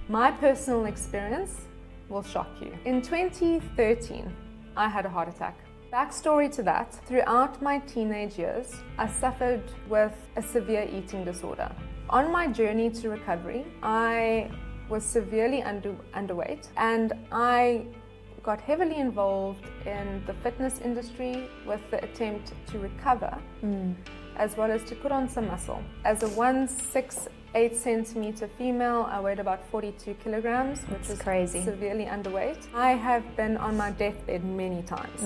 My personal experience will shock you. In 2013, I had a heart attack. Backstory to that, throughout my teenage years, I suffered with a severe eating disorder. On my journey to recovery, I was severely underweight, and I got heavily involved in the fitness industry with the attempt to recover, as well as to put on some muscle. As a 1'6", 8cm female, I weighed about 42 kilograms, which is crazy. Severely underweight. I have been on my deathbed many times.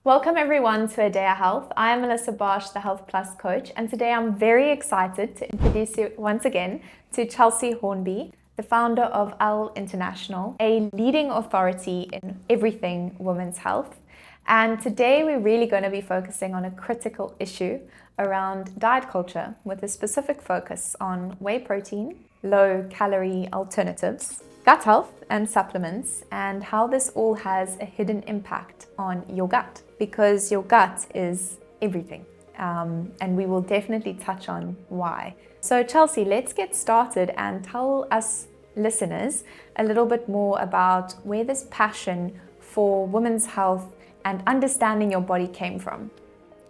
Welcome everyone to Adea Health. I am Melissa Bosch, the Health Plus coach, and today I'm very excited to introduce you once again to Chelsea Hornby, the founder of Elle International, a leading authority in everything women's health. And today we're really going to be focusing on a critical issue around diet culture with a specific focus on whey protein, low-calorie alternatives, gut health and supplements, and how this all has a hidden impact on your gut, because your gut is everything. And we will definitely touch on why. So Chelsea, let's get started and tell us listeners a little bit more about where this passion for women's health and understanding your body came from.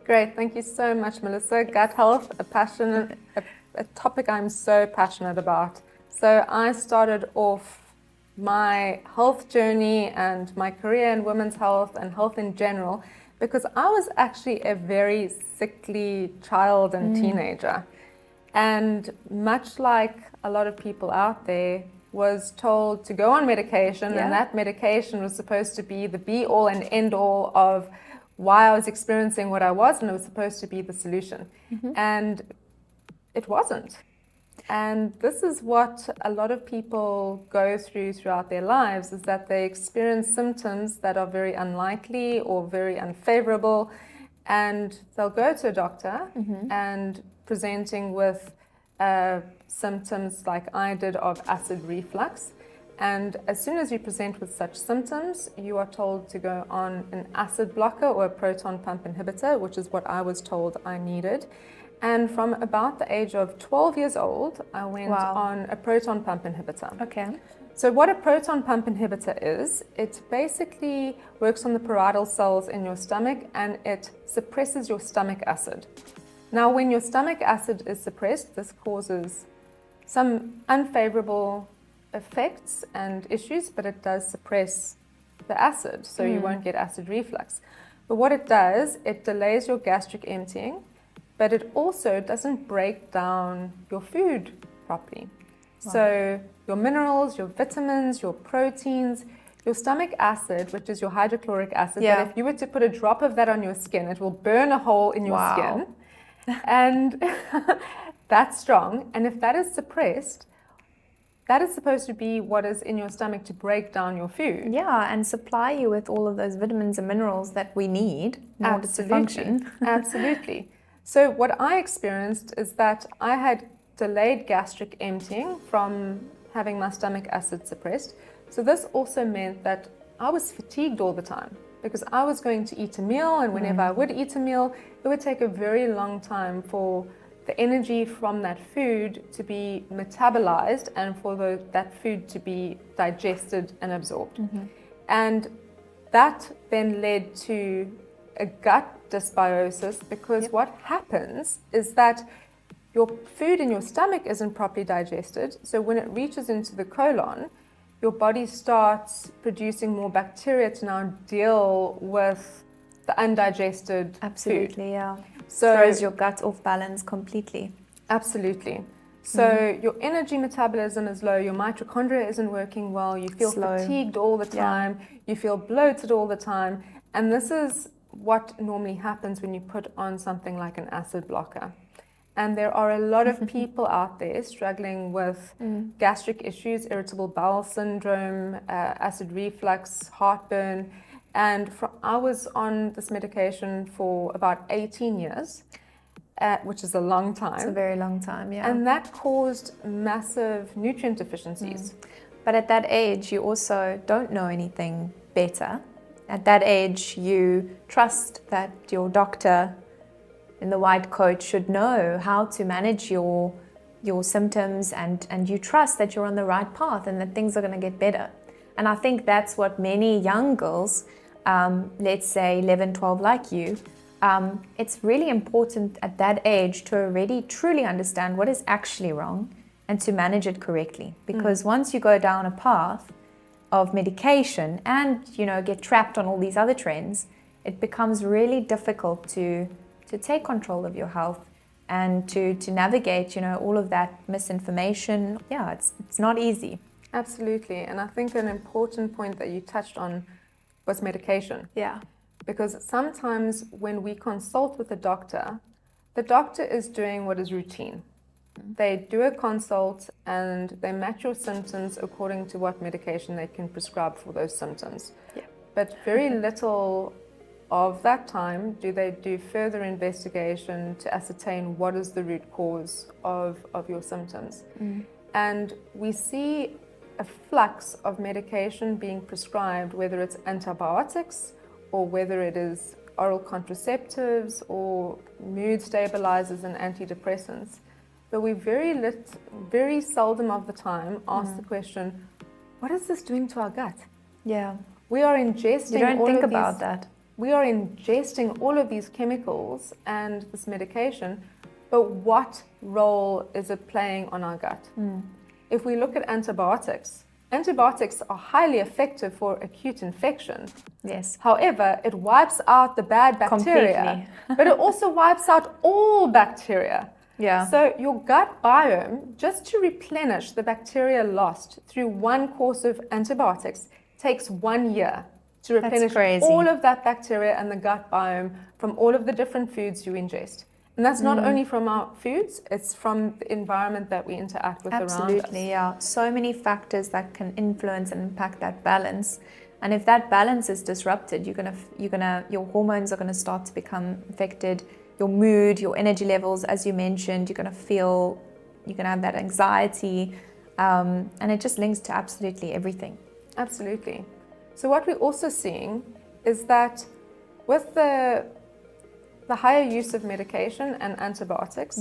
Great, thank you so much, Melissa. Gut health, a topic I'm so passionate about. So I started off my health journey and my career in women's health and health in general because I was actually a very sickly child and teenager. And much like a lot of people out there, was told to go on medication, and that medication was supposed to be the be-all and end-all of why I was experiencing what I was, and it was supposed to be the solution. And it wasn't. And this is what a lot of people go through throughout their lives, is that they experience symptoms that are very unlikely or very unfavorable, and they'll go to a doctor and presenting with symptoms like I did of acid reflux. And as soon as you present with such symptoms, you are told to go on an acid blocker or a proton pump inhibitor, which is what I was told I needed. And from about the age of 12 years old, I went on a proton pump inhibitor. Okay. So what a proton pump inhibitor is, it basically works on the parietal cells in your stomach and it suppresses your stomach acid. Now, when your stomach acid is suppressed, this causes some unfavorable effects and issues, but it does suppress the acid, so you won't get acid reflux. But what it does, it delays your gastric emptying, but it also doesn't break down your food properly. So your minerals, your vitamins, your proteins, your stomach acid, which is your hydrochloric acid, that if you were to put a drop of that on your skin, it will burn a hole in your skin. And that's strong. And if that is suppressed, that is supposed to be what is in your stomach to break down your food. Yeah, and supply you with all of those vitamins and minerals that we need in order to function. Absolutely. So what I experienced is that I had delayed gastric emptying from having my stomach acid suppressed. So this also meant that I was fatigued all the time because I was going to eat a meal, and whenever I would eat a meal, it would take a very long time for the energy from that food to be metabolized and for that food to be digested and absorbed. And that then led to a gut dysbiosis, because what happens is that your food in your stomach isn't properly digested. So when it reaches into the colon, your body starts producing more bacteria to now deal with the undigested food. Yeah. So throws your gut off balance completely. Absolutely. So your energy metabolism is low, your mitochondria isn't working well, you feel fatigued all the time, you feel bloated all the time, and this is what normally happens when you put on something like an acid blocker. And there are a lot of people out there struggling with gastric issues, irritable bowel syndrome, acid reflux, heartburn. And I was on this medication for about 18 years, which is a long time. It's a very long time, yeah. And that caused massive nutrient deficiencies. But at that age, you also don't know anything better. At that age, you trust that your doctor in the white coat should know how to manage your symptoms, and you trust that you're on the right path and that things are going to get better. And I think that's what many young girls, let's say 11, 12 like you, it's really important at that age to already truly understand what is actually wrong and to manage it correctly. Because once you go down a path of medication and, get trapped on all these other trends, it becomes really difficult to take control of your health and to navigate, all of that misinformation. Yeah, it's not easy. Absolutely. And I think an important point that you touched on was medication. Yeah. Because sometimes when we consult with the doctor is doing what is routine. They do a consult and they match your symptoms according to what medication they can prescribe for those symptoms. Yeah. But very little of that time do they do further investigation to ascertain what is the root cause of your symptoms. And we see a flux of medication being prescribed, whether it's antibiotics or whether it is oral contraceptives or mood stabilizers and antidepressants. But we very seldom of the time ask the question, what is this doing to our gut? Yeah. We are ingesting You don't think about that. We are ingesting all of these chemicals and this medication, but what role is it playing on our gut? If we look at antibiotics are highly effective for acute infection. Yes. However, it wipes out the bad bacteria, but it also wipes out all bacteria. Yeah. So your gut biome, just to replenish the bacteria lost through one course of antibiotics, takes 1 year to replenish all of that bacteria and the gut biome from all of the different foods you ingest. And that's not only from our foods, it's from the environment that we interact with around us. Absolutely, yeah. So many factors that can influence and impact that balance. And if that balance is disrupted, your hormones are gonna start to become affected. Your mood, your energy levels, as you mentioned, you're gonna have that anxiety, and it just links to absolutely everything. Absolutely. So what we're also seeing is that with the higher use of medication and antibiotics,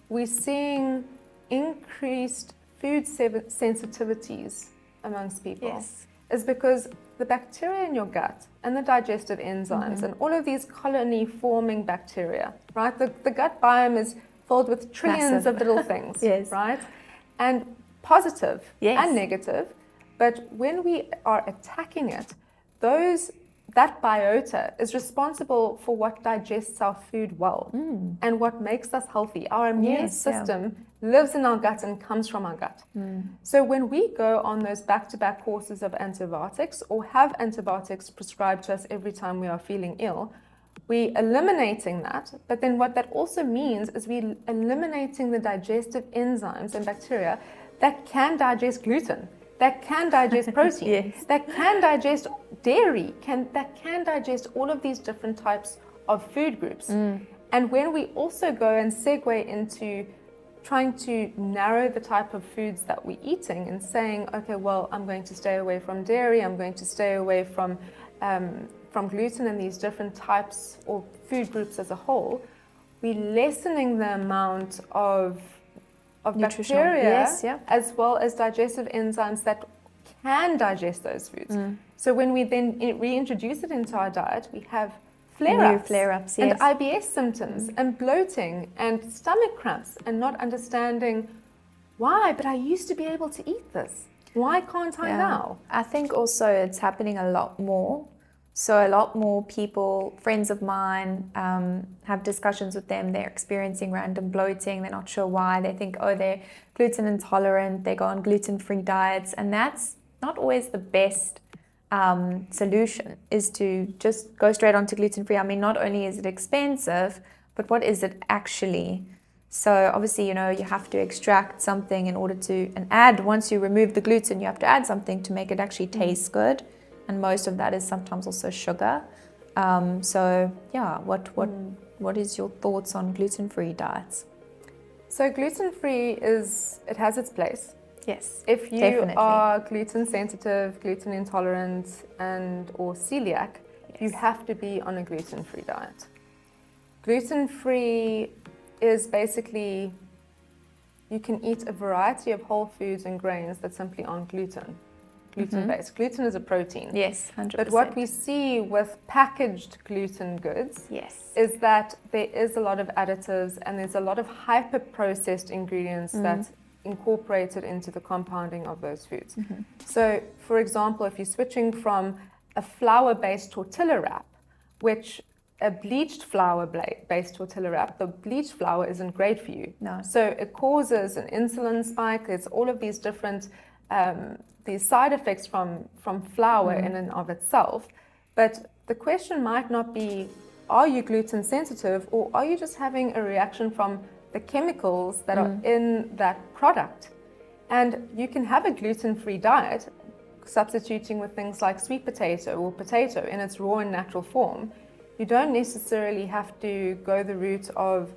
we're seeing increased food sensitivities amongst people. Yes. Is because the bacteria in your gut and the digestive enzymes and all of these colony-forming bacteria, right? The gut biome is filled with trillions of little things, Yes. right? And positive Yes. and negative. But when we are attacking it, that biota is responsible for what digests our food well and what makes us healthy. Our immune system lives in our gut and comes from our gut. So when we go on those back-to-back courses of antibiotics or have antibiotics prescribed to us every time we are feeling ill, we're eliminating that. But then what that also means is we're eliminating the digestive enzymes and bacteria that can digest gluten, that can digest protein, Yes. that can digest dairy, that can digest all of these different types of food groups. And when we also go and segue into trying to narrow the type of foods that we're eating and saying, okay, well, I'm going to stay away from dairy, I'm going to stay away from gluten and these different types or food groups as a whole, we're lessening the amount of bacteria as well as digestive enzymes that can digest those foods. So when we then reintroduce it into our diet, we have flare-ups, and IBS symptoms and bloating and stomach cramps and not understanding why, but I used to be able to eat this. Why can't I now? I think also it's happening a lot more. So a lot more people, friends of mine, have discussions with them. They're experiencing random bloating. They're not sure why. They think, oh, they're gluten intolerant. They go on gluten-free diets. And that's not always the best solution, is to just go straight on to gluten-free. I mean, not only is it expensive, but what is it actually? So obviously, you have to extract something in order to, and add, once you remove the gluten, you have to add something to make it actually taste good. And most of that is sometimes also sugar. So yeah, what is your thoughts on gluten-free diets? So gluten-free it has its place. Yes, if you are gluten sensitive, gluten intolerant, or celiac, you have to be on a gluten-free diet. Gluten-free is basically, you can eat a variety of whole foods and grains that simply aren't gluten-based. Gluten is a protein. Yes, 100%. But what we see with packaged gluten goods is that there is a lot of additives and there's a lot of hyper-processed ingredients that's incorporated into the compounding of those foods. So, for example, if you're switching from a flour-based tortilla wrap, which a bleached flour-based tortilla wrap, the bleached flour isn't great for you. No. So it causes an insulin spike. There's all of these different these side effects from flour in and of itself. But the question might not be, are you gluten sensitive, or are you just having a reaction from the chemicals that are in that product? And you can have a gluten-free diet, substituting with things like sweet potato or potato in its raw and natural form. You don't necessarily have to go the route of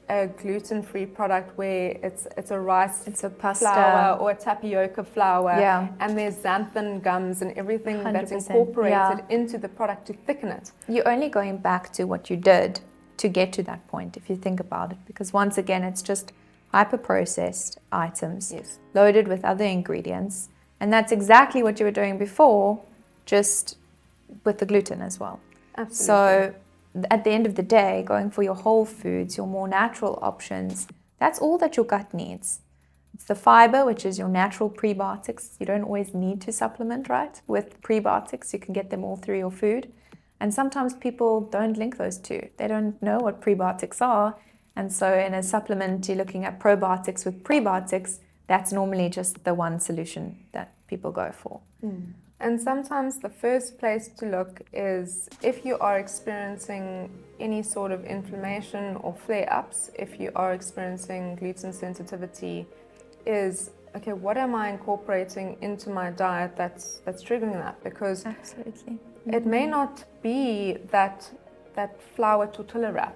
a gluten-free product where it's a rice, it's a pasta flour or a tapioca flour, Yeah. and there's xanthan gums and everything that's 100%, incorporated into the product to thicken it. You're only going back to what you did to get to that point, if you think about it, because once again, it's just hyper-processed items loaded with other ingredients, and that's exactly what you were doing before, just with the gluten as well. Absolutely. So at the end of the day, going for your whole foods, your more natural options, that's all that your gut needs. It's the fiber, which is your natural prebiotics. You don't always need to supplement, right, with prebiotics. You can get them all through your food. And sometimes people don't link those two. They don't know what prebiotics are. And so in a supplement, you're looking at probiotics with prebiotics. That's normally just the one solution that people go for. And sometimes the first place to look is if you are experiencing any sort of inflammation or flare-ups, if you are experiencing gluten sensitivity, is, okay, what am I incorporating into my diet that's triggering that? Because Absolutely. it may not be that flour tortilla wrap.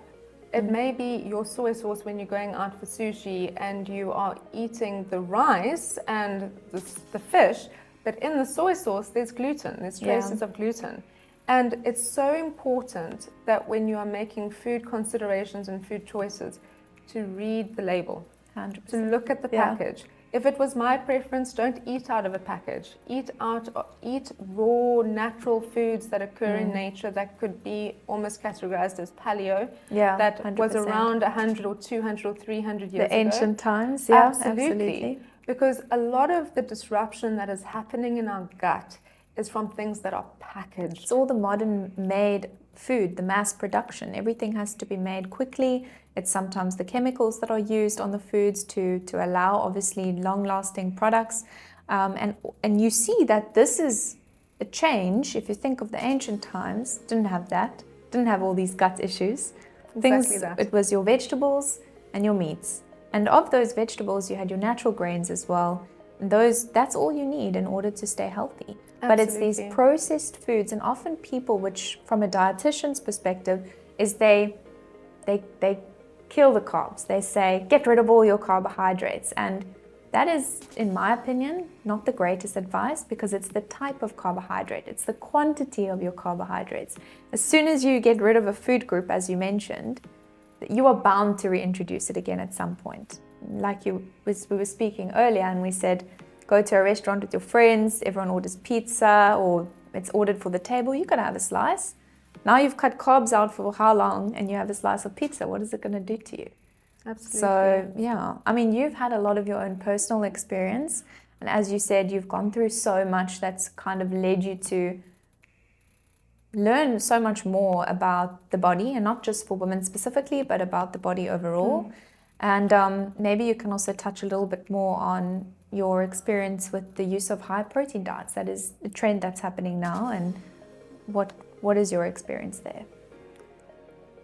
It may be your soy sauce when you're going out for sushi and you are eating the rice and the fish, but in the soy sauce, there's gluten, there's traces of gluten. And it's so important that when you are making food considerations and food choices, to read the label, 100%. to look at the package. If it was my preference, don't eat out of a package. Eat raw, natural foods that occur in nature that could be almost categorized as paleo, that 100%. was around 100 or 200 or 300 years ago. The ancient times, Absolutely. Because a lot of the disruption that is happening in our gut is from things that are packaged. It's all the modern made food, the mass production. Everything has to be made quickly. It's sometimes the chemicals that are used on the foods to allow obviously long-lasting products. And you see that this is a change. If you think of the ancient times, didn't have that, didn't have all these gut issues. Exactly that. It was your vegetables and your meats. And of those vegetables, you had your natural grains as well. And that's all you need in order to stay healthy. Absolutely. But it's these processed foods, and often people, which from a dietitian's perspective, is they kill the carbs. They say, get rid of all your carbohydrates. And that is, in my opinion, not the greatest advice, because it's the type of carbohydrate. It's the quantity of your carbohydrates. As soon as you get rid of a food group, as you mentioned, you are bound to reintroduce it again at some point. Like we were speaking earlier, and we said, go to a restaurant with your friends, everyone orders pizza, or it's ordered for the table, you can have a slice. Now you've cut carbs out for how long, and you have a slice of pizza. What is it going to do to you? Absolutely. So, yeah, I mean, you've had a lot of your own personal experience. And as you said, you've gone through so much that's kind of led you to learn so much more about the body, and not just for women specifically, but about the body overall. And maybe you can also touch a little bit more on your experience with the use of high protein diets. That is a trend that's happening now, and what is your experience there?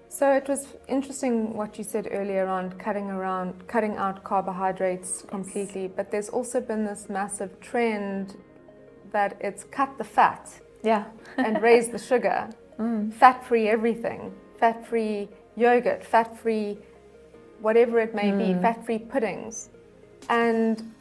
So it was interesting what you said earlier on cutting out carbohydrates completely, but there's also been this massive trend that it's cut the fat. And raise the sugar. Fat-free everything. Fat-free yogurt, fat-free whatever it may be, fat-free puddings. And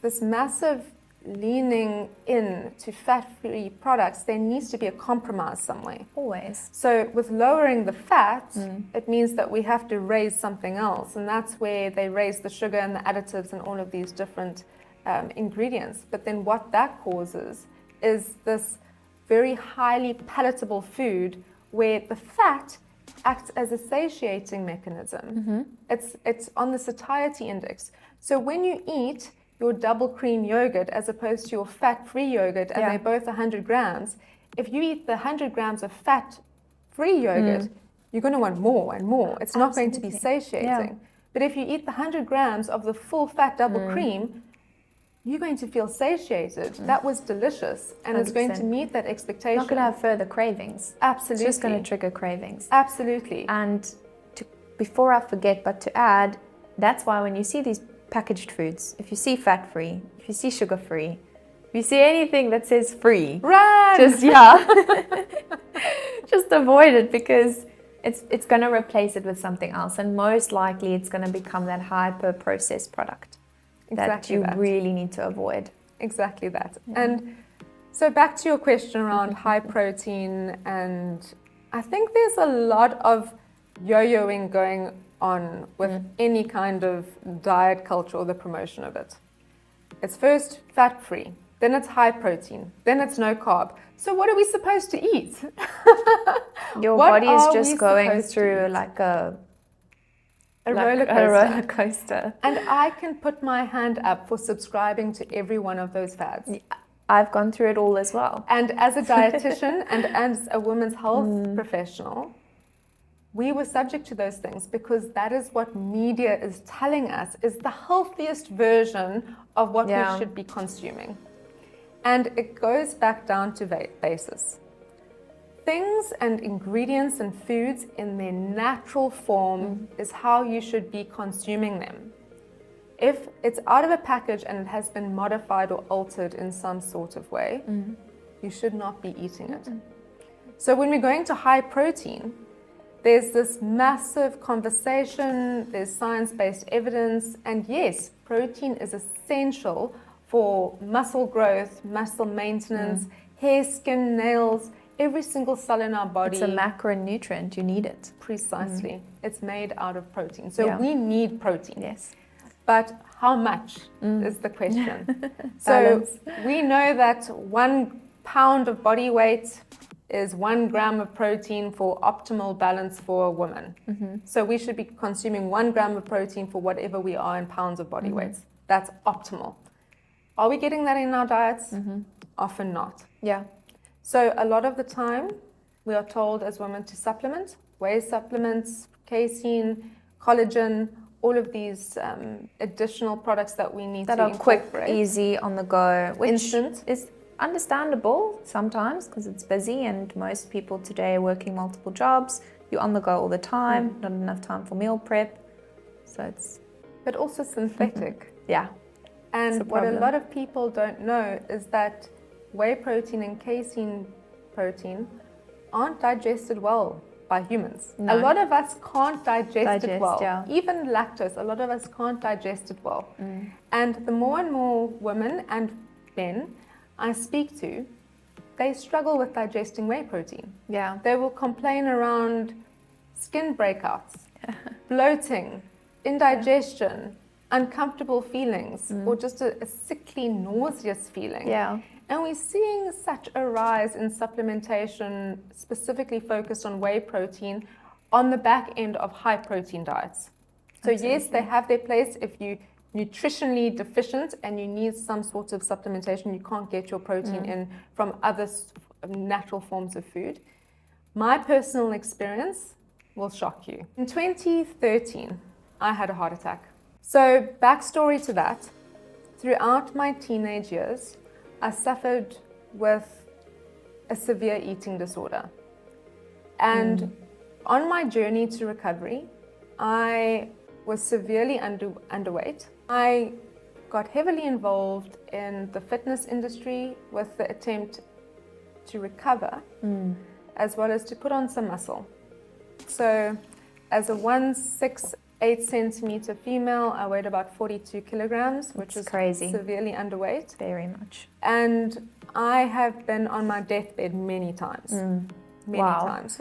this massive leaning in to fat-free products, there needs to be a compromise somewhere. Always. So with lowering the fat, it means that we have to raise something else. And that's where they raise the sugar and the additives and all of these different ingredients. But then what that causes is this very highly palatable food where the fat acts as a satiating mechanism. It's on the satiety index. So when you eat your double cream yogurt as opposed to your fat-free yogurt, and they're both 100 grams, if you eat the 100 grams of fat-free yogurt, you're going to want more and more. It's not going to be satiating. But if you eat the 100 grams of the full fat double cream, you're going to feel satiated. That was delicious, and 100%. It's going to meet that expectation. Not going to have further cravings. Absolutely. It's just going to trigger cravings. Absolutely. And before I forget, but to add, that's why when you see these packaged foods, if you see fat-free, if you see sugar-free, if you see anything that says free, run! Just avoid it, because it's going to replace it with something else, and most likely it's going to become that hyper-processed product that you really need to avoid. Exactly that. And so back to your question around high protein, and I think there's a lot of yo-yoing going on with any kind of diet culture or the promotion of it. It's first fat-free, then it's high protein, then it's no carb. So what are we supposed to eat? Your body is just going through like a roller coaster. And I can put my hand up for subscribing to every one of those fads. I've gone through it all as well. And as a dietitian and as a women's health professional, we were subject to those things because that is what media is telling us is the healthiest version of what we should be consuming. And it goes back down to basis. Things and ingredients and foods in their natural form is how you should be consuming them. If it's out of a package and it has been modified or altered in some sort of way, you should not be eating it. So when we're going to high protein, there's this massive conversation, there's science-based evidence, and yes, protein is essential for muscle growth, muscle maintenance, hair, skin, nails, every single cell in our body. It's a macronutrient, you need it. Precisely. It's made out of protein. So we need protein. Yes. But how much is the question. So we know that 1 pound of body weight is 1 gram of protein for optimal balance for a woman. So we should be consuming 1 gram of protein for whatever we are in pounds of body weight. That's optimal. Are we getting that in our diets? Often not. Yeah. So a lot of the time we are told as women to supplement, whey supplements, casein, collagen, all of these additional products that we need that to are incorporate. Quick, easy, on the go, which instant is understandable sometimes because it's busy and most people today are working multiple jobs. You're on the go all the time, not enough time for meal prep. So it's... But also synthetic. Yeah. And what a lot of people don't know is that whey protein and casein protein aren't digested well by humans. No. A lot of us can't digest it well. Yeah. Even lactose, a lot of us can't digest it well. And the more and more women and men I speak to, they struggle with digesting whey protein. Yeah. They will complain around skin breakouts, bloating, indigestion, uncomfortable feelings, or just a sickly, nauseous feeling. Yeah. And we're seeing such a rise in supplementation specifically focused on whey protein on the back end of high protein diets. So yes, they have their place if you nutritionally deficient and you need some sort of supplementation, you can't get your protein in from other natural forms of food. My personal experience will shock you. In 2013, I had a heart attack. So backstory to that, throughout my teenage years, I suffered with a severe eating disorder. And on my journey to recovery, I was severely underweight. I got heavily involved in the fitness industry with the attempt to recover, as well as to put on some muscle. So as a 1'6" 8-centimeter female. I weighed about 42 kilograms, which is crazy. Severely underweight. Very much. And I have been on my deathbed many times. Many times.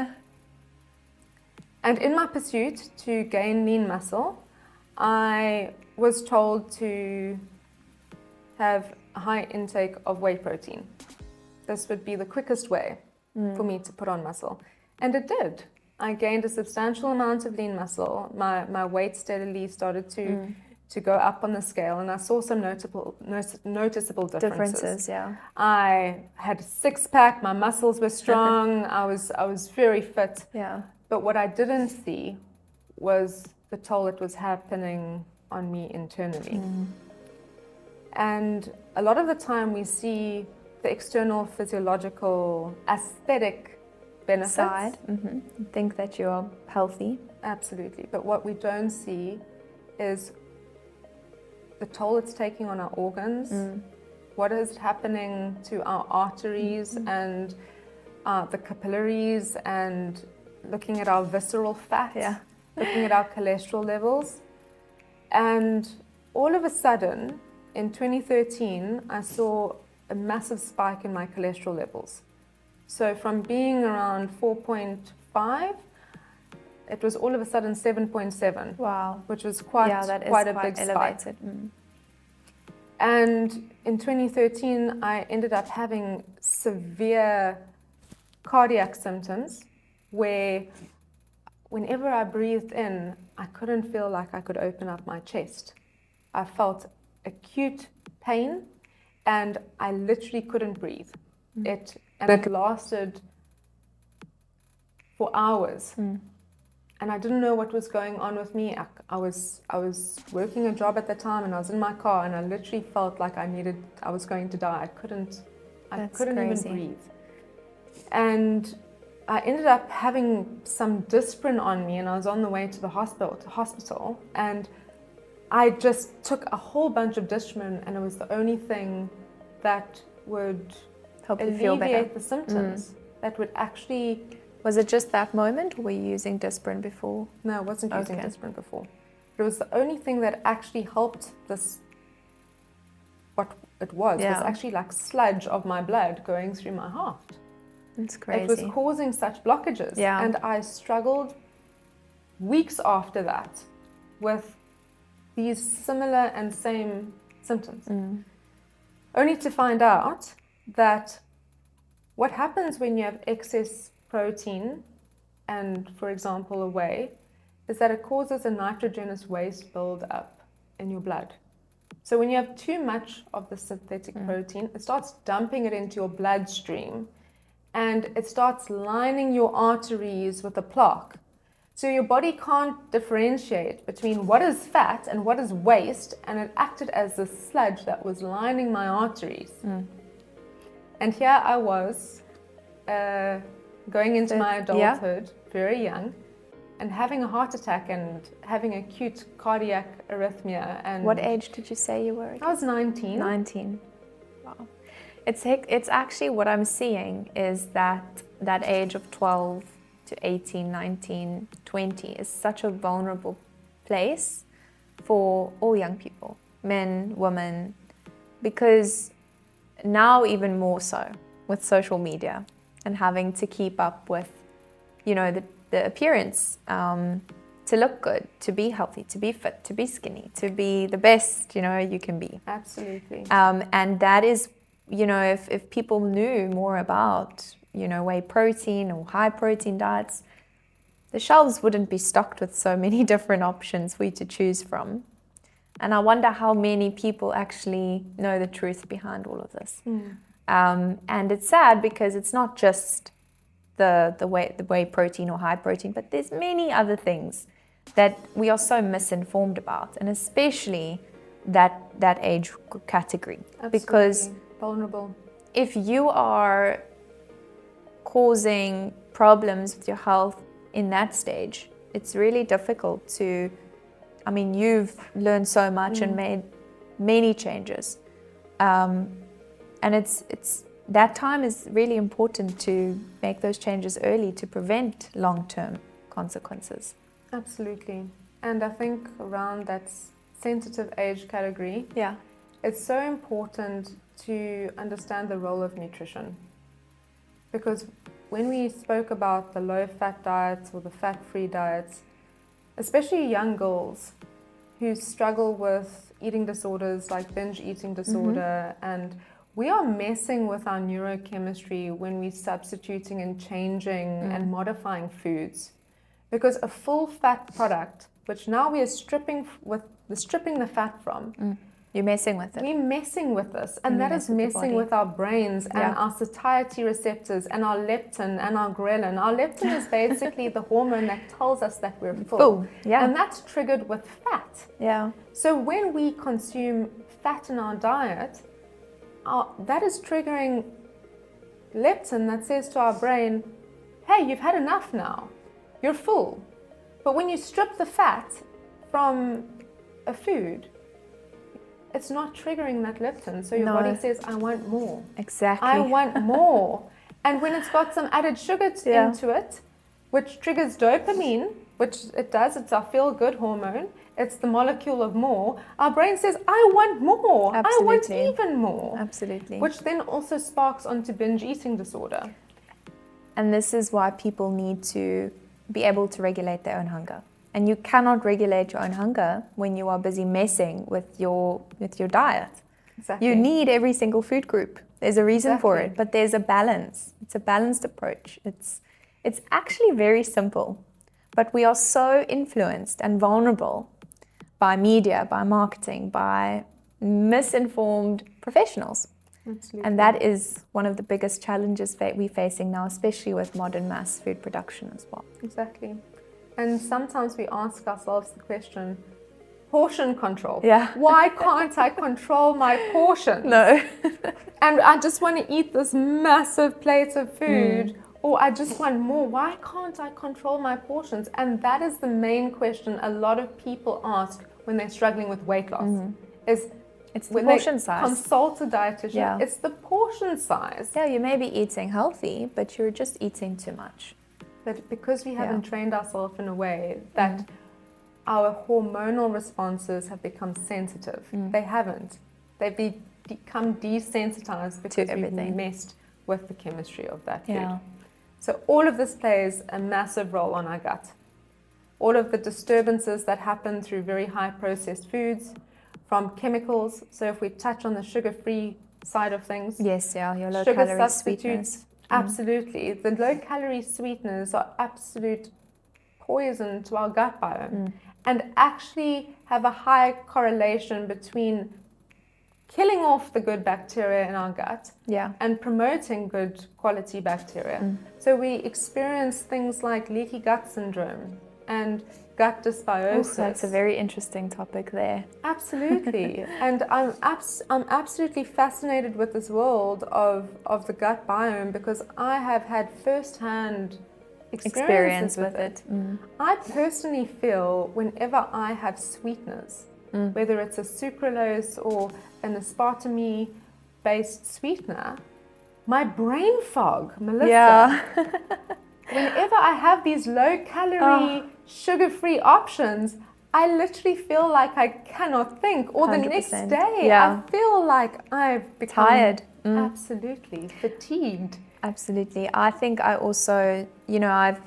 And in my pursuit to gain lean muscle, I was told to have a high intake of whey protein. This would be the quickest way for me to put on muscle. And it did. I gained a substantial amount of lean muscle. My weight steadily started to go up on the scale, and I saw some noticeable differences. Yeah. I had a six-pack, my muscles were strong, I was very fit. Yeah. But what I didn't see was the toll it was happening on me internally. And a lot of the time we see the external physiological aesthetic benefits. Side. Think that you are healthy. Absolutely. But what we don't see is the toll it's taking on our organs, what is happening to our arteries and the capillaries, and looking at our visceral fat, looking at our cholesterol levels. And all of a sudden, in 2013, I saw a massive spike in my cholesterol levels. So from being around 4.5, it was all of a sudden 7.7. Wow. Which was quite a big spike. And in 2013, I ended up having severe cardiac symptoms where whenever I breathed in, I couldn't feel like I could open up my chest. I felt acute pain and I literally couldn't breathe. It lasted for hours. And I didn't know what was going on with me. I was working a job at the time, and I was in my car, and I literally felt like I was going to die. I couldn't even breathe. And I ended up having some Disprin on me, and I was on the way to the hospital, and I just took a whole bunch of Disprin, and it was the only thing that would help you feel better. Alleviate the symptoms. That would actually. Was it just that moment, or were you using Disprin before? No, I wasn't using Disprin before. It was the only thing that actually helped this. What it was actually like sludge of my blood going through my heart. It's crazy. It was causing such blockages. Yeah. And I struggled weeks after that with these similar and same symptoms. Only to find out that what happens when you have excess protein and, for example, a whey, is that it causes a nitrogenous waste build up in your blood. So when you have too much of the synthetic protein, it starts dumping it into your bloodstream, and it starts lining your arteries with a plaque. So your body can't differentiate between what is fat and what is waste, and it acted as the sludge that was lining my arteries. And here I was, going into my adulthood, very young, and having a heart attack and having acute cardiac arrhythmia. And what age did you say you were again? I was 19. 19. Wow. It's actually what I'm seeing is that age of 12 to 18, 19, 20 is such a vulnerable place for all young people, men, women, because now even more so with social media and having to keep up with, the appearance, to look good, to be healthy, to be fit, to be skinny, to be the best, you can be. Absolutely. And that is, if people knew more about, whey protein or high protein diets, the shelves wouldn't be stocked with so many different options for you to choose from. And I wonder how many people actually know the truth behind all of this. And it's sad because it's not just the whey protein or high protein, but there's many other things that we are so misinformed about, and especially that age category. Absolutely. Because vulnerable. If you are causing problems with your health in that stage, it's really difficult to, you've learned so much and made many changes. And it's that time is really important to make those changes early to prevent long-term consequences. Absolutely. And I think around that sensitive age category, Yeah. it's so important to understand the role of nutrition. Because when we spoke about the low-fat diets or the fat-free diets, especially young girls who struggle with eating disorders like binge eating disorder, and we are messing with our neurochemistry when we're substituting and changing and modifying foods. Because a full fat product, which now we are stripping the fat from, You're messing with it. we're messing with this, and that is mess with the messing body. with our brains and our satiety receptors and our leptin and our ghrelin. Our leptin is basically the hormone that tells us that we're full. Yeah. And that's triggered with fat. Yeah. So when we consume fat in our diet, that is triggering leptin that says to our brain, hey, you've had enough now. You're full. But when you strip the fat from a food, it's not triggering that leptin. So your body says, I want more. Exactly. I want more. And when it's got some added sugar into it, which triggers dopamine, which it does, it's our feel-good hormone, it's the molecule of more, our brain says, I want more. Absolutely. I want even more. Absolutely. Which then also sparks onto binge eating disorder. And this is why people need to be able to regulate their own hunger. And you cannot regulate your own hunger when you are busy messing with your diet. Exactly. You need every single food group. There's a reason for Exactly. it, but there's a balance. It's a balanced approach. It's actually very simple, but we are so influenced and vulnerable by media, by marketing, by misinformed professionals. Absolutely. And that is one of the biggest challenges that we're facing now, especially with modern mass food production as well. Exactly. And sometimes we ask ourselves the question, portion control. Yeah. Why can't I control my portions? No. And I just want to eat this massive plate of food, or I just want more. Why can't I control my portions? And that is the main question a lot of people ask when they're struggling with weight loss. It's the when portion they size. consult a dietitian, Yeah. it's the portion size. Yeah, you may be eating healthy, but you're just eating too much. But because we haven't trained ourselves in a way that our hormonal responses have become sensitive. They haven't. They've become desensitized because we've everything. messed with the chemistry of that food. Yeah. So all of this plays a massive role on our gut. All of the disturbances that happen through very high processed foods, from chemicals. So if we touch on the sugar-free side of things, Yes, yeah, your low sugar calorie substitutes, sweetness. absolutely. The low-calorie sweeteners are absolute poison to our gut biome and actually have a high correlation between killing off the good bacteria in our gut and promoting good quality bacteria. So we experience things like leaky gut syndrome and gut dysbiosis. That's a very interesting topic there. Absolutely. And I'm absolutely fascinated with this world of the gut biome because I have had first-hand experiences with it. I personally feel whenever I have sweeteners, whether it's a sucralose or an aspartame-based sweetener, my brain fog, Melissa. Yeah. Whenever I have these low-calorie, sugar-free options, I literally feel like I cannot think. Or the next 100%. day, Yeah. I feel like I've become Tired. absolutely fatigued. Absolutely. I think I also, I've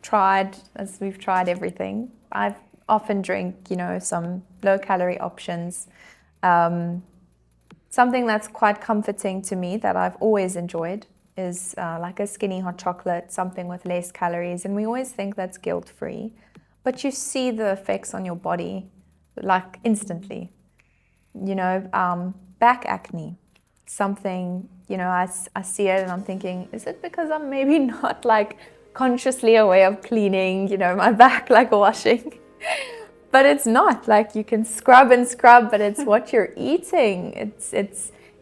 tried, as we've tried everything, I've often drink, some low-calorie options. Something that's quite comforting to me that I've always enjoyed is like a skinny hot chocolate, something with less calories. And we always think that's guilt-free. But you see the effects on your body, like instantly. Back acne, something, I see it and I'm thinking, is it because I'm maybe not like consciously aware of cleaning, my back, like washing? But it's not, like you can scrub and scrub, but it's what you're eating.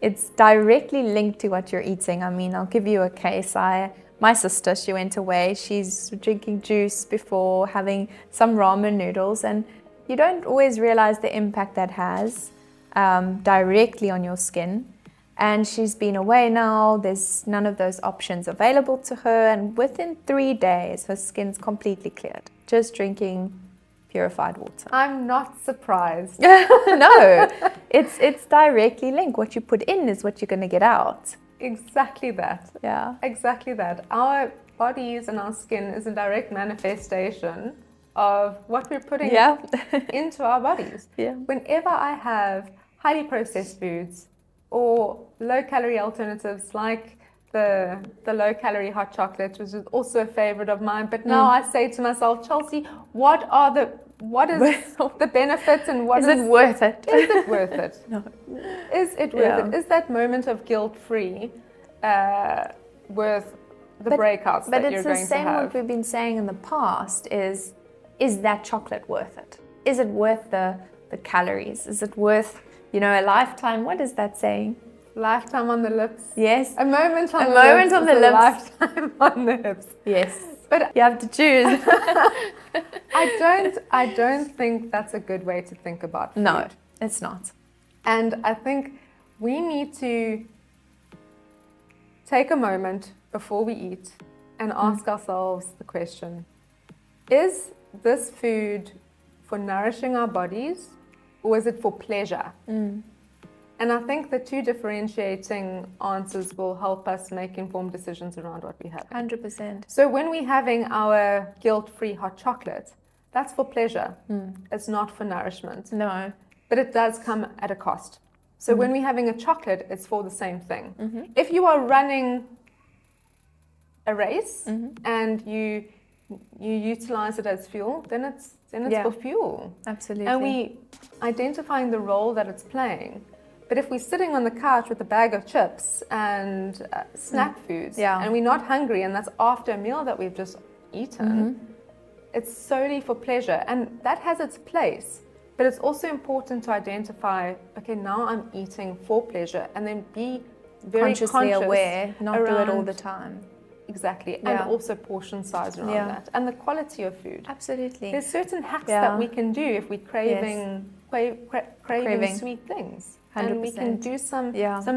It's directly linked to what you're eating. I mean, I'll give you a case. My sister, she went away. She's drinking juice before having some ramen noodles, and you don't always realize the impact that has directly on your skin. And she's been away now. There's none of those options available to her. And within 3 days, her skin's completely cleared. Just drinking purified water. I'm not surprised. No, it's directly linked. What you put in is what you're going to get out. Exactly that. Yeah. Exactly that. Our bodies and our skin is a direct manifestation of what we're putting into our bodies. Yeah. Whenever I have highly processed foods or low-calorie alternatives like the low-calorie hot chocolate, which is also a favorite of mine, but now I say to myself, Chelsea, what is the benefits and what is it worth it? Is it worth it? No. Is it worth it? Is that moment of guilt-free worth the breakouts that you're going to have? But it's the same what we've been saying in the past is that chocolate worth it? Is it worth the calories? Is it worth, a lifetime? What is that saying? Lifetime on the lips. Yes. A moment on the lips. A lifetime on the hips. Yes. But you have to choose. I don't think that's a good way to think about food. No, it's not. And I think we need to take a moment before we eat and ask ourselves the question, is this food for nourishing our bodies or is it for pleasure? And I think the two differentiating answers will help us make informed decisions around what we have. 100%. So when we're having our guilt-free hot chocolate, that's for pleasure. It's not for nourishment. No. But it does come at a cost. So when we're having a chocolate, it's for the same thing. If you are running a race and you utilize it as fuel, then it's for fuel. Absolutely. And we identifying the role that it's playing. But if we're sitting on the couch with a bag of chips and snack foods, and we're not hungry, and that's after a meal that we've just eaten, it's solely for pleasure. And that has its place. But it's also important to identify, okay, now I'm eating for pleasure, and then be very consciously aware, not do it all the time. Exactly. And also portion size around that. And the quality of food. Absolutely. There's certain hacks that we can do if we're craving sweet things. 100%. And we can do some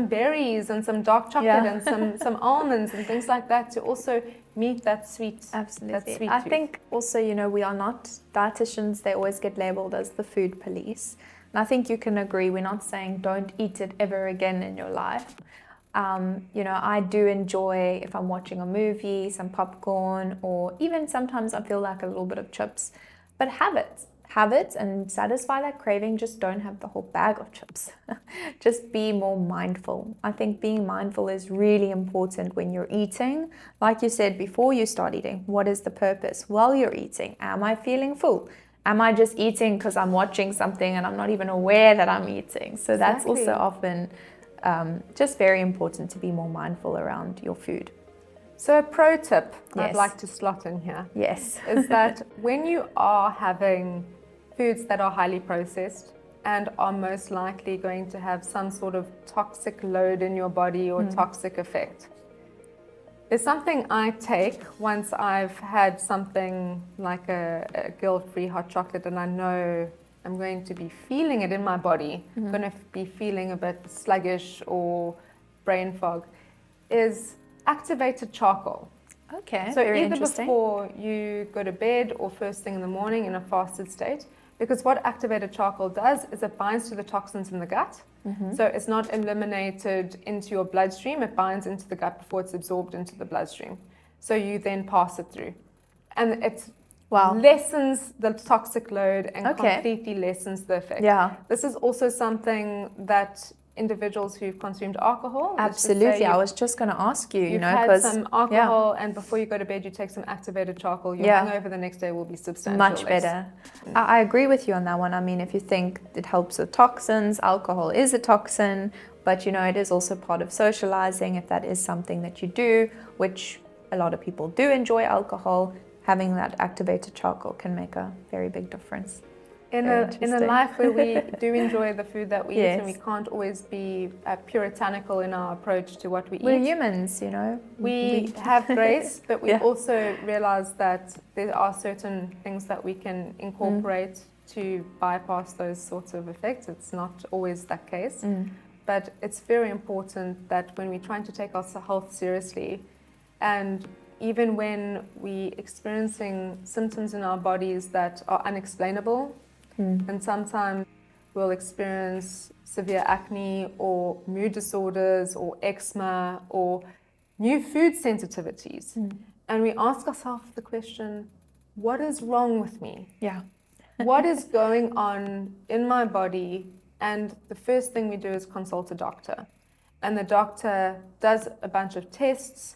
berries and some dark chocolate and some almonds and things like that to also meet that sweet. Absolutely. That sweet I tooth. think also, we are not dietitians. They always get labeled as the food police. And I think you can agree, we're not saying don't eat it ever again in your life. I do enjoy, if I'm watching a movie, some popcorn, or even sometimes I feel like a little bit of chips, but have it and satisfy that craving. Just don't have the whole bag of chips. Just be more mindful. I think being mindful is really important when you're eating. Like you said, before you start eating, what is the purpose? While you're eating, am I feeling full? Am I just eating because I'm watching something and I'm not even aware that I'm eating? So that's also often just very important to be more mindful around your food. So a pro tip I'd like to slot in here is that when you are having foods that are highly processed and are most likely going to have some sort of toxic load in your body or toxic effect, there's something I take once I've had something like a guilt-free hot chocolate and I know I'm going to be feeling it in my body, I'm going to be feeling a bit sluggish or brain fog, is activated charcoal. Okay, so very either interesting. before you go to bed or first thing in the morning in a fasted state, because what activated charcoal does is it binds to the toxins in the gut. So it's not eliminated into your bloodstream, it binds into the gut before it's absorbed into the bloodstream. So you then pass it through. And it's lessens the toxic load and completely lessens the effect. This is also something that individuals who've consumed alcohol. Absolutely. I was just going to ask you, you've had some alcohol and before you go to bed you take some activated charcoal, your hangover the next day will be substantially much better. I agree with you on that one. I mean, if you think it helps with toxins, alcohol is a toxin, but it is also part of socializing. If that is something that you do, which a lot of people do enjoy alcohol, having that activated charcoal can make a very big difference. In a life where we do enjoy the food that we eat and we can't always be puritanical in our approach to what we eat. We're humans, We have grace, but we also realize that there are certain things that we can incorporate to bypass those sorts of effects. It's not always that case. But it's very important that when we're trying to take our health seriously and even when we experiencing symptoms in our bodies that are unexplainable, and sometimes we'll experience severe acne or mood disorders or eczema or new food sensitivities. And we ask ourselves the question, what is wrong with me? Yeah. What is going on in my body? And the first thing we do is consult a doctor. And the doctor does a bunch of tests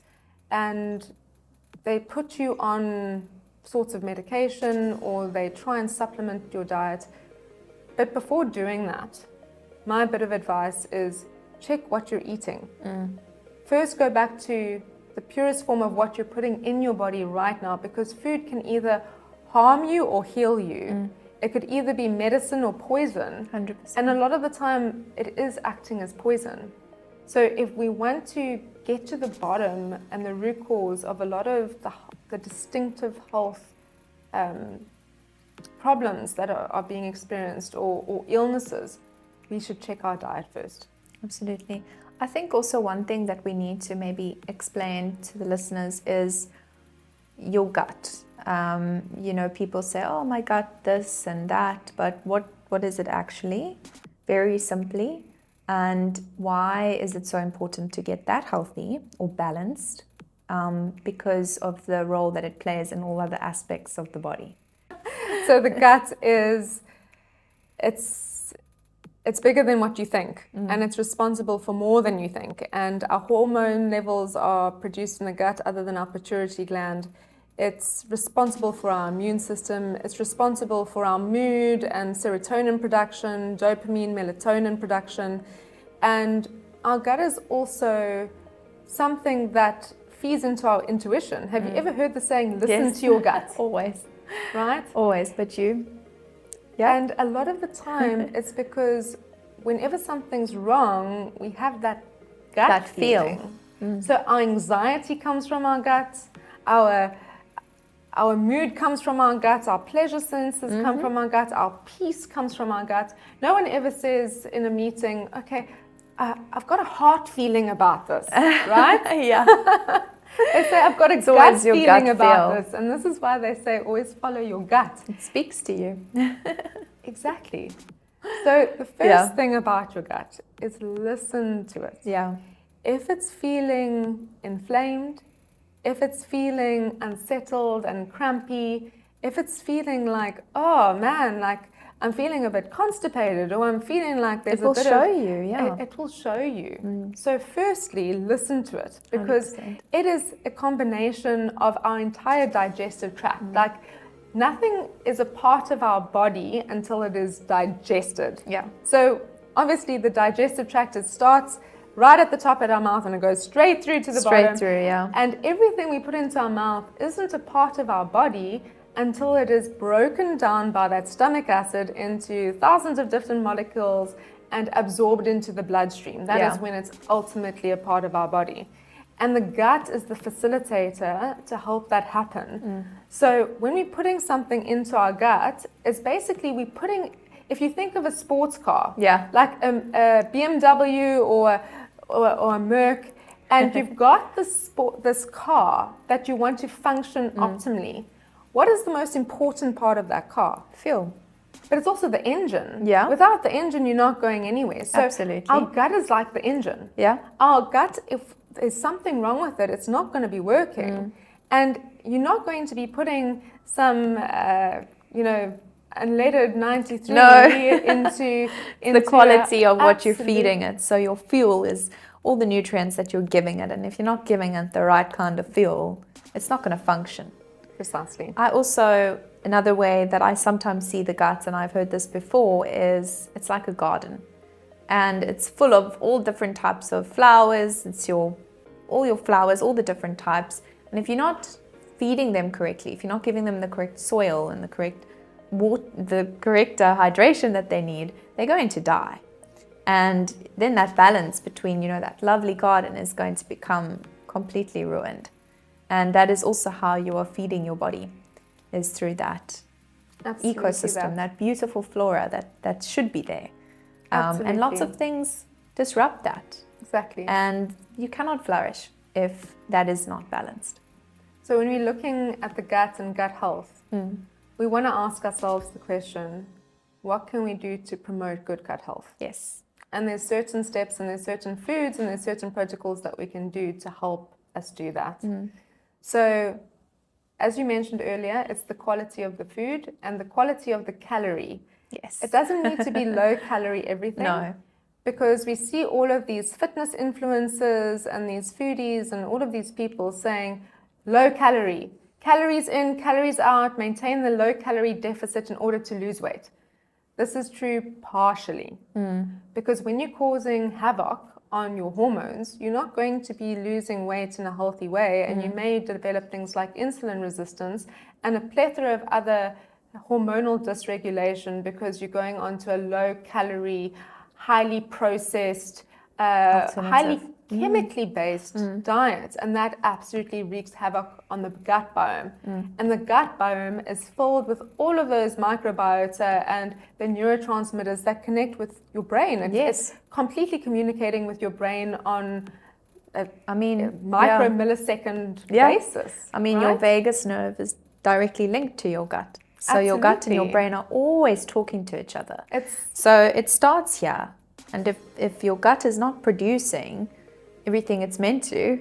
and they put you on sorts of medication or they try and supplement your diet. But before doing that, my bit of advice is check what you're eating. First, go back to the purest form of what you're putting in your body right now, because food can either harm you or heal you. It could either be medicine or poison. 100%. And a lot of the time, it is acting as poison. So if we want to get to the bottom and the root cause of a lot of the distinctive health problems that are being experienced or illnesses, we should check our diet first. Absolutely. I think also one thing that we need to maybe explain to the listeners is your gut. People say, oh, my gut, this and that, but what is it actually? Very simply. And why is it so important to get that healthy or balanced? Because of the role that it plays in all other aspects of the body. So the gut it's bigger than what you think, and it's responsible for more than you think. And our hormone levels are produced in the gut other than our pituitary gland. It's responsible for our immune system. It's responsible for our mood and serotonin production, dopamine, melatonin production. And our gut is also something that feeds into our intuition. Have you ever heard the saying, listen to your gut? Always. Right? Always, but you? Yeah. And a lot of the time, it's because whenever something's wrong, we have that gut That feel. feeling. So our anxiety comes from our gut, our mood comes from our gut, our pleasure senses come from our gut, our peace comes from our gut. No one ever says in a meeting, okay, I've got a heart feeling about this, right? Yeah. They say, I've got a gut always your feeling gut about feel. this. And this is why they say, always follow your gut. It speaks to you. Exactly. So the first thing about your gut is listen to it. Yeah. If it's feeling inflamed, if it's feeling unsettled and crampy, if it's feeling like, oh man, like I'm feeling a bit constipated, or I'm feeling like there's a bit of... It will show you, yeah. It will show you. So firstly, listen to it, because 100%. it is a combination of our entire digestive tract. Like nothing is a part of our body until it is digested. Yeah. So obviously the digestive tract, it starts right at the top of our mouth and it goes straight through to the bottom. Straight through, yeah. And everything we put into our mouth isn't a part of our body until it is broken down by that stomach acid into thousands of different molecules and absorbed into the bloodstream. That is when it's ultimately a part of our body. And the gut is the facilitator to help that happen. So when we're putting something into our gut, it's basically we're putting, if you think of a sports car, like a BMW or a Merc, and you've got this car that you want to function optimally, what is the most important part of that car? Fuel. But it's also the engine. Yeah. Without the engine, you're not going anywhere. So Absolutely. our gut is like the engine. Yeah. Our gut, if there's something wrong with it, it's not going to be working. And you're not going to be putting some, unleaded 93 into the quality of what you're feeding it. So your fuel is all the nutrients that you're giving it. And if you're not giving it the right kind of fuel, it's not going to function. Precisely. I also, another way that I sometimes see the gut, and I've heard this before, is it's like a garden. And it's full of all different types of flowers. It's all your flowers, all the different types. And if you're not feeding them correctly, if you're not giving them the correct soil and the correct water, the correct hydration that they need, they're going to die. And then that balance between, that lovely garden is going to become completely ruined. And that is also how you are feeding your body, is through that ecosystem, that beautiful flora that should be there. And lots of things disrupt that. Exactly. And you cannot flourish if that is not balanced. So when we're looking at the gut and gut health, we want to ask ourselves the question, what can we do to promote good gut health? Yes. And there's certain steps and there's certain foods and there's certain protocols that we can do to help us do that. So as you mentioned earlier, it's the quality of the food and the quality of the calorie. Yes. It doesn't need to be low calorie everything. No. Because we see all of these fitness influencers and these foodies and all of these people saying low calorie, calories in, calories out, maintain the low calorie deficit in order to lose weight. This is true partially, because when you're causing havoc on your hormones, you're not going to be losing weight in a healthy way, and you may develop things like insulin resistance and a plethora of other hormonal dysregulation because you're going onto a low calorie, highly processed, highly chemically based diet, and that absolutely wreaks havoc on the gut biome. And the gut biome is filled with all of those microbiota and the neurotransmitters that connect with your brain. It's completely communicating with your brain on a micromillisecond basis. I mean, right? your vagus nerve is directly linked to your gut. So your gut and your brain are always talking to each other. So it starts here. And if your gut is not producing everything it's meant to,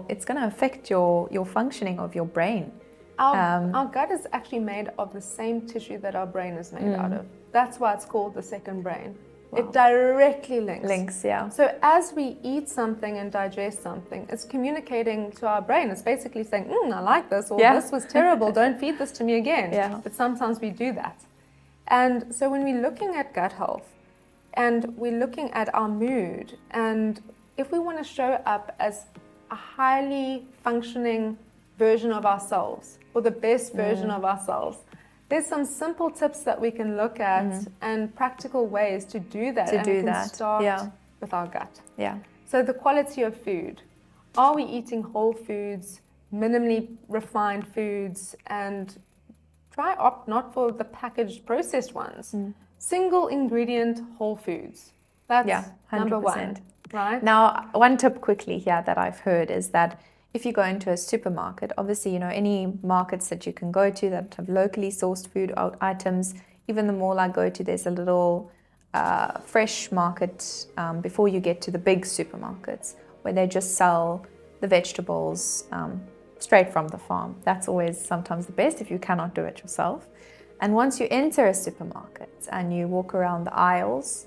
it's going to affect your functioning of your brain. Our gut is actually made of the same tissue that our brain is made out of. That's why it's called the second brain. Wow. It directly links. So as we eat something and digest something, it's communicating to our brain. It's basically saying, I like this, or this was terrible, don't feed this to me again. But sometimes we do that. And so when we're looking at gut health, and we're looking at our mood, and if we want to show up as a highly functioning version of ourselves, or the best version of ourselves, there's some simple tips that we can look at and practical ways to do that. We can start with our gut. So the quality of food. Are we eating whole foods, minimally refined foods, and try opt not for the packaged processed ones. Single ingredient whole foods. That's number one. Right? Now, one tip quickly here that I've heard is that if you go into a supermarket, obviously, any markets that you can go to that have locally sourced food items, even the mall I go to, there's a little fresh market before you get to the big supermarkets where they just sell the vegetables straight from the farm. That's always sometimes the best if you cannot do it yourself. And once you enter a supermarket and you walk around the aisles,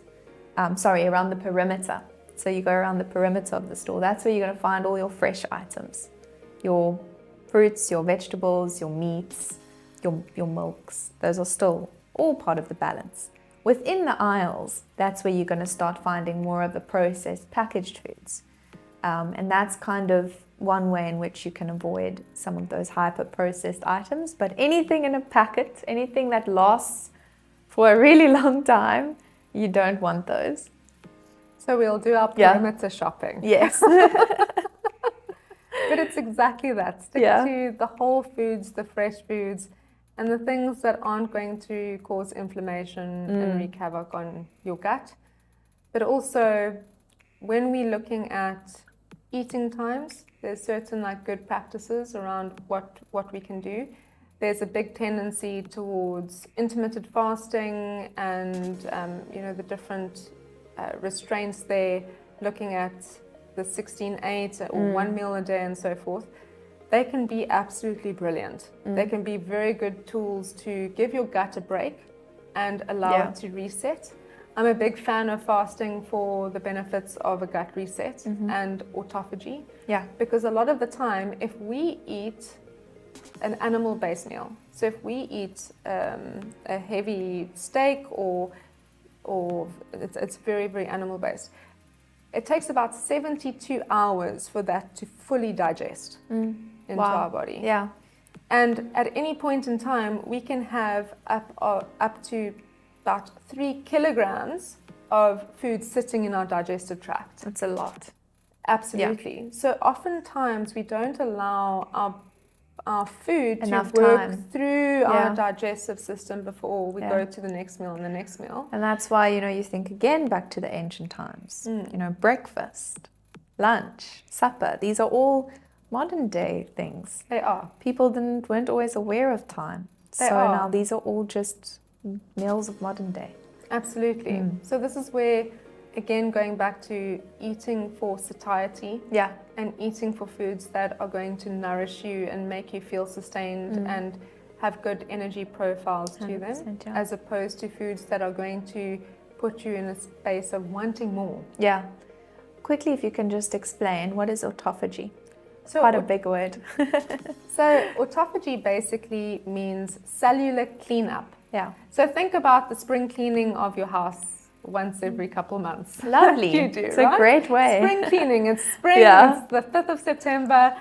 around the perimeter, so you go around the perimeter of the store, that's where you're going to find all your fresh items. Your fruits, your vegetables, your meats, your milks. Those are still all part of the balance. Within the aisles, that's where you're going to start finding more of the processed packaged foods. And that's kind of one way in which you can avoid some of those hyper-processed items. But anything in a packet, anything that lasts for a really long time, you don't want those. So we'll do our perimeter shopping. Yes. But it's exactly that. Stick to the whole foods, the fresh foods, and the things that aren't going to cause inflammation and wreak havoc on your gut. But also, when we're looking at eating times, there's certain good practices around what we can do. There's a big tendency towards intermittent fasting and the different restraints there, looking at the 16-8 or 1 meal a day and so forth. They can be absolutely brilliant. They can be very good tools to give your gut a break and allow it to reset. I'm a big fan of fasting for the benefits of a gut reset and autophagy. Because a lot of the time, if we eat an animal-based meal, so if we eat a heavy steak or it's very, very animal-based, it takes about 72 hours for that to fully digest into our body. And at any point in time, we can have up to about 3 kilograms of food sitting in our digestive tract. That's a lot. Absolutely. So oftentimes we don't allow our food enough to work time through our digestive system before we go to the next meal and the next meal. And that's why, you think again back to the ancient times. Breakfast, lunch, supper, these are all modern day things. They are. People weren't always aware of time. They so are. now these are all just meals of modern day. Absolutely. So this is where, again, going back to eating for satiety Yeah. and eating for foods that are going to nourish you and make you feel sustained and have good energy profiles to them, 100%, yeah. as opposed to foods that are going to put you in a space of wanting more. Yeah. Quickly, if you can just explain, what is autophagy? So Quite a big word. So autophagy basically means cellular cleanup. Yeah. So think about the spring cleaning of your house once every couple months. Lovely. You do, It's right? a great way. Spring cleaning. It's spring. Yeah. It's the 5th of September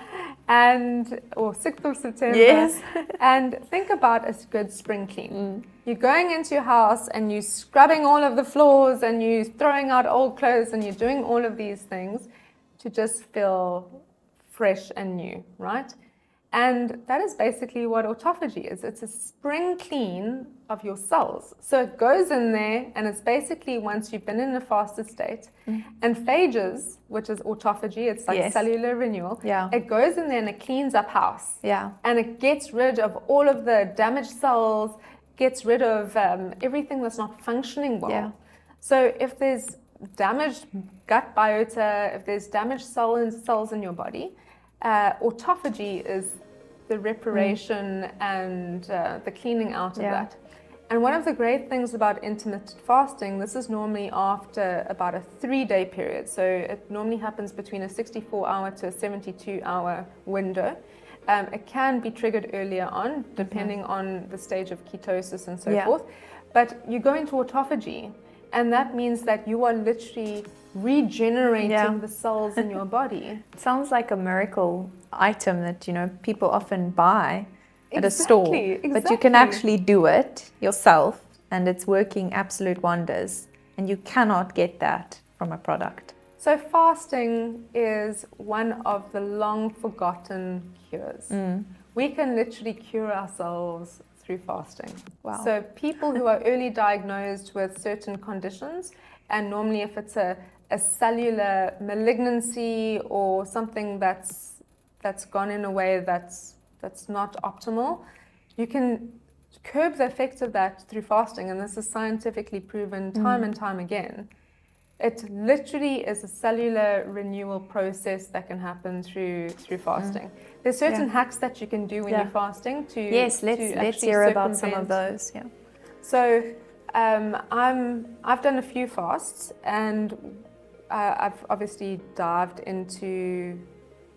or 6th of September. Yes. And think about a good spring clean. You're going into your house and you're scrubbing all of the floors and you're throwing out old clothes and you're doing all of these things to just feel fresh and new, right? And that is basically what autophagy is. It's a spring clean of your cells. So it goes in there, and it's basically once you've been in a fasted state. And phages, which is autophagy, it's like Yes. cellular renewal. Yeah. It goes in there and it cleans up house. Yeah. And it gets rid of all of the damaged cells, gets rid of everything that's not functioning well. Yeah. So if there's damaged gut biota, if there's damaged cells in your body, autophagy is the reparation and the cleaning out of that. And one of the great things about intermittent fasting, this is normally after about a 3-day period. So it normally happens between a 64-hour to a 72-hour window. It can be triggered earlier on, depending on the stage of ketosis and so forth. But you go into autophagy, and that means that you are literally regenerating the cells in your body. It sounds like a miracle item that, people often buy at a store. But you can actually do it yourself, and it's working absolute wonders. And you cannot get that from a product. So fasting is one of the long forgotten cures. We can literally cure ourselves through fasting. Wow. So people who are early diagnosed with certain conditions, and normally if it's a cellular malignancy or something that's gone in a way that's not optimal, you can curb the effects of that through fasting, and this is scientifically proven time and time again. It literally is a cellular renewal process that can happen through fasting. There's certain hacks that you can do when you're fasting to let's hear about some of those. Yeah. So I've done a few fasts, and I've obviously dived into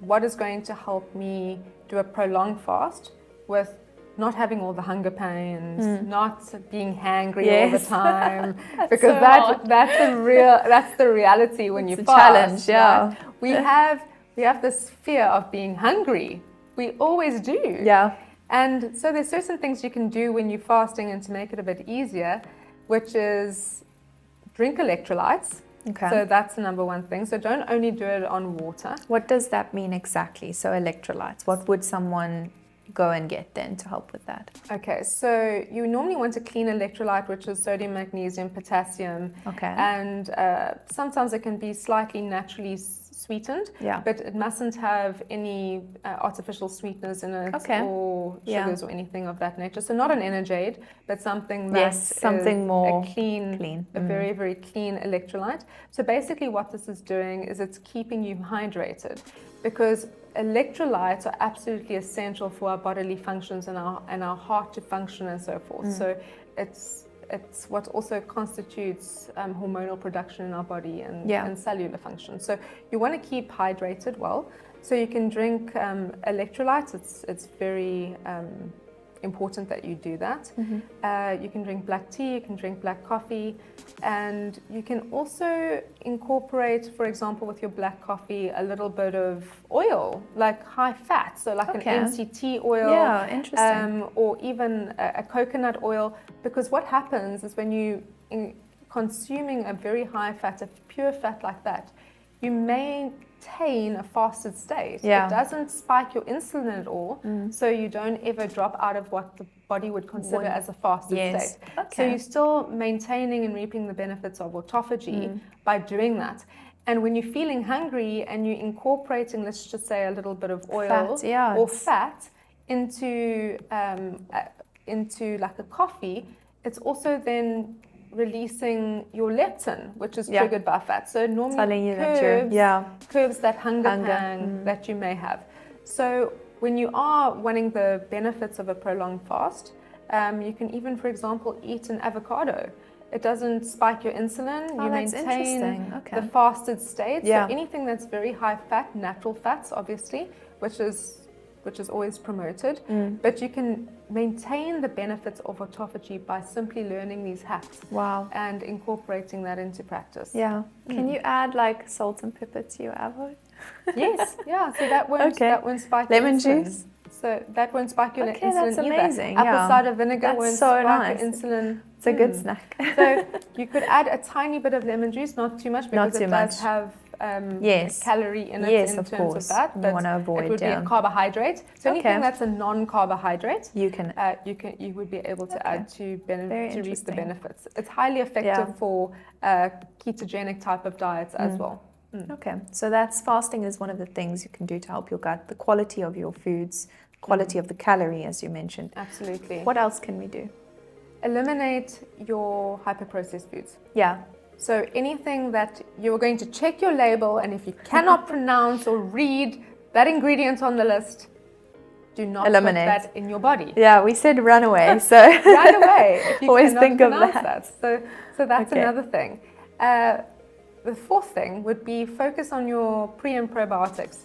what is going to help me do a prolonged fast with not having all the hunger pains, not being hangry all the time, because that's the reality when you fast. Challenge, yeah. Right? We have this fear of being hungry. We always do. Yeah. And so there's certain things you can do when you're fasting and to make it a bit easier, which is drink electrolytes. Okay. So that's the number one thing. So don't only do it on water. What does that mean exactly? So electrolytes, what would someone go and get then to help with that? Okay, so you normally want a clean electrolyte, which is sodium, magnesium, potassium. Okay. And sometimes it can be slightly naturally sweetened, but it mustn't have any artificial sweeteners in it or sugars or anything of that nature. So not an energade, but something that is more a clean. A very, very clean electrolyte. So basically what this is doing is it's keeping you hydrated, because electrolytes are absolutely essential for our bodily functions and our heart to function and so forth. So it's what also constitutes hormonal production in our body and cellular function. So you want to keep hydrated well. So you can drink electrolytes. It's very important that you do that. You can drink black tea, you can drink black coffee, and you can also incorporate, for example, with your black coffee, a little bit of oil, like high fat, so like an MCT oil, interesting. or even a coconut oil, because what happens is when you consuming a very high fat, a pure fat like that, you maintain a fasted state. It doesn't spike your insulin at all, so you don't ever drop out of what the body would consider as a fasted state. So you're still maintaining and reaping the benefits of autophagy by doing that. And when you're feeling hungry and you're incorporating, let's just say, a little bit of oil Fat, or fat into like a coffee, it's also then releasing your leptin, which is triggered by fat. So normally curbs that hunger pang that you may have. So when you are wanting the benefits of a prolonged fast, you can even, for example, eat an avocado. It doesn't spike your insulin. You maintain the fasted state. So anything that's very high fat, natural fats, obviously, which is always promoted. But you can maintain the benefits of autophagy by simply learning these hacks. Wow. And incorporating that into practice. Yeah. Can you add like salt and pepper to your avocado? Yes. Yeah. So that won't spike lemon insulin. juice. So that won't spike your insulin that's amazing. either. Apple cider vinegar won't spike your insulin. It's a good snack. So you could add a tiny bit of lemon juice, not too much, because it does have calorie in it in terms of that. But you want to avoid, it would be a carbohydrate. So anything that's a non-carbohydrate, you would be able to add to reap the benefits. It's highly effective for ketogenic type of diets as well. Okay, so fasting is one of the things you can do to help your gut, the quality of your foods, quality of the calorie, as you mentioned. Absolutely. What else can we do? Eliminate your hyper-processed foods. Yeah. So anything that you're going to check your label, and if you cannot pronounce or read that ingredient on the list, do not put that in your body. Yeah, we said run away, so run away if you always cannot think of pronounce that. So that's another thing. The fourth thing would be focus on your pre and probiotics.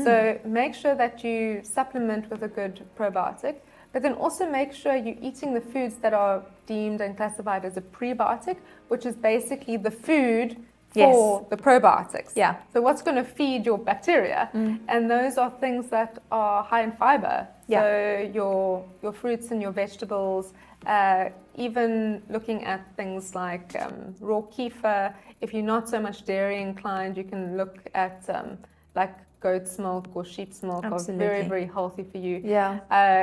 So make sure that you supplement with a good probiotic, but then also make sure you're eating the foods that are deemed and classified as a prebiotic, which is basically the food for the probiotics. Yeah. So what's going to feed your bacteria? And those are things that are high in fiber. So your fruits and your vegetables, even looking at things like raw kefir. If you're not so much dairy inclined, you can look at like goat's milk or sheep's milk. Are very, very healthy for you. Yeah.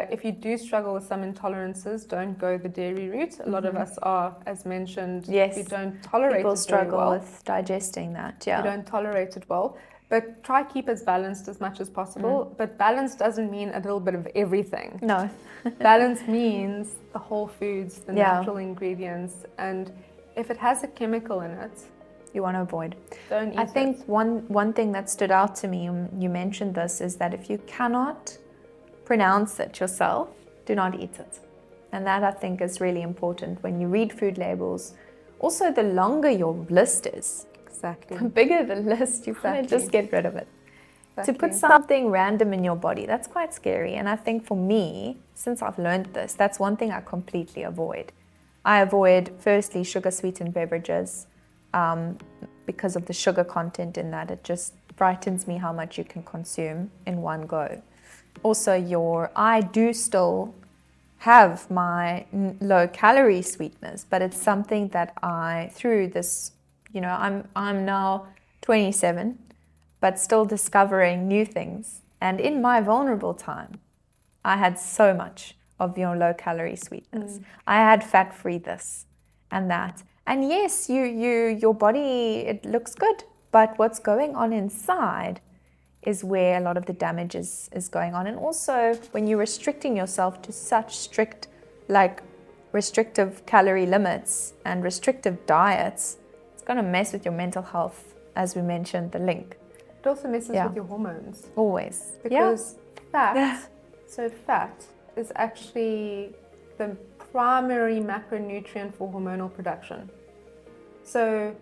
If you do struggle with some intolerances, don't go the dairy route. A lot of us are, as mentioned, we don't tolerate People it struggle very well. with digesting that. Yeah. We don't tolerate it well. But try keep as balanced as much as possible. But balance doesn't mean a little bit of everything. No. Balance means the whole foods, the natural ingredients, and if it has a chemical in it, you want to avoid. Don't eat I think one thing that stood out to me, you mentioned this, is that if you cannot pronounce it yourself, do not eat it. And that I think is really important when you read food labels. Also, the longer your list is, the bigger the list, you want to just get rid of it. To put something random in your body, that's quite scary. And I think for me, since I've learned this, that's one thing I completely avoid. I avoid, firstly, sugar-sweetened beverages because of the sugar content in that. It just frightens me how much you can consume in one go. Also, I do still have my low-calorie sweeteners, but it's something that through this, I'm now 27, but still discovering new things. And in my vulnerable time, I had so much of your low-calorie sweeteners. I had fat-free this and that. And yes, your body, it looks good, but what's going on inside is where a lot of the damage is going on. And also, when you're restricting yourself to such strict, like restrictive calorie limits and restrictive diets, it's going to mess with your mental health, as we mentioned, the link. It also messes with your hormones. Always. Because fat is actually the primary macronutrient for hormonal production. So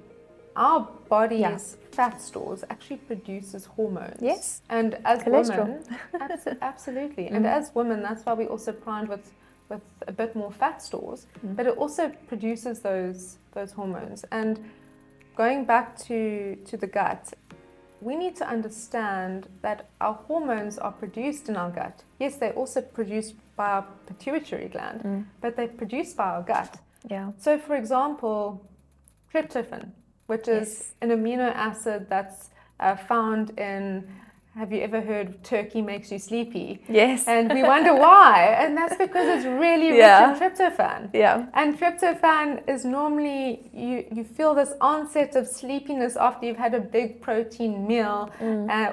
our body's fat stores actually produces hormones. Yes. And as cholesterol. Women, absolutely. And as women, that's why we also primed with a bit more fat stores. But it also produces those hormones. And going back to the gut, we need to understand that our hormones are produced in our gut. Yes, they're also produced by our pituitary gland, but they're produced by our gut. Yeah. So, for example, tryptophan, which is an amino acid that's found in have you ever heard turkey makes you sleepy? Yes. And we wonder why. And that's because it's really rich in tryptophan. Yeah. And tryptophan is normally, you feel this onset of sleepiness after you've had a big protein meal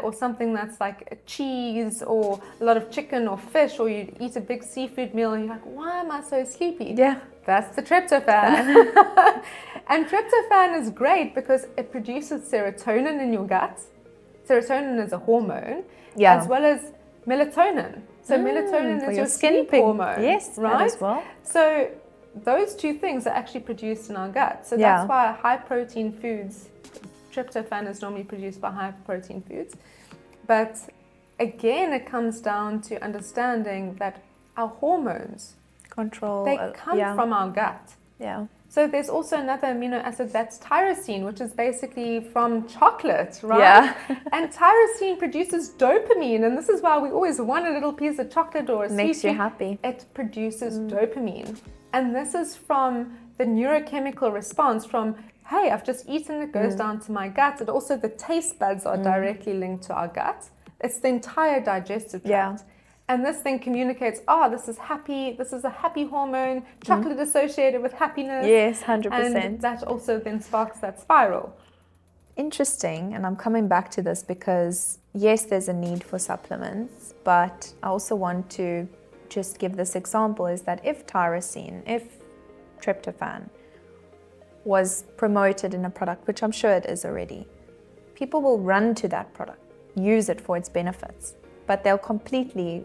or something that's like a cheese or a lot of chicken or fish, or you eat a big seafood meal and you're like, why am I so sleepy? Yeah. That's the tryptophan. And tryptophan is great because it produces serotonin in your gut. Serotonin is a hormone, as well as melatonin. So melatonin is your sleep hormone. Yes, right? as well. So those two things are actually produced in our gut. So that's why high protein foods, tryptophan is normally produced by high protein foods. But again, it comes down to understanding that our hormones, they come from our gut. Yeah. So there's also another amino acid that's tyrosine, which is basically from chocolate, right? Yeah. And tyrosine produces dopamine, and this is why we always want a little piece of chocolate or a sweet makes you treat. happy. It produces dopamine. And this is from the neurochemical response from, hey, I've just eaten, it goes down to my gut. And also the taste buds are directly linked to our gut. It's the entire digestive tract. And this thing communicates, this is happy, this is a happy hormone, chocolate associated with happiness. Yes, 100%. And that also then sparks that spiral. Interesting, and I'm coming back to this because, yes, there's a need for supplements, but I also want to just give this example is that if tryptophan was promoted in a product, which I'm sure it is already, people will run to that product, use it for its benefits, but they'll completely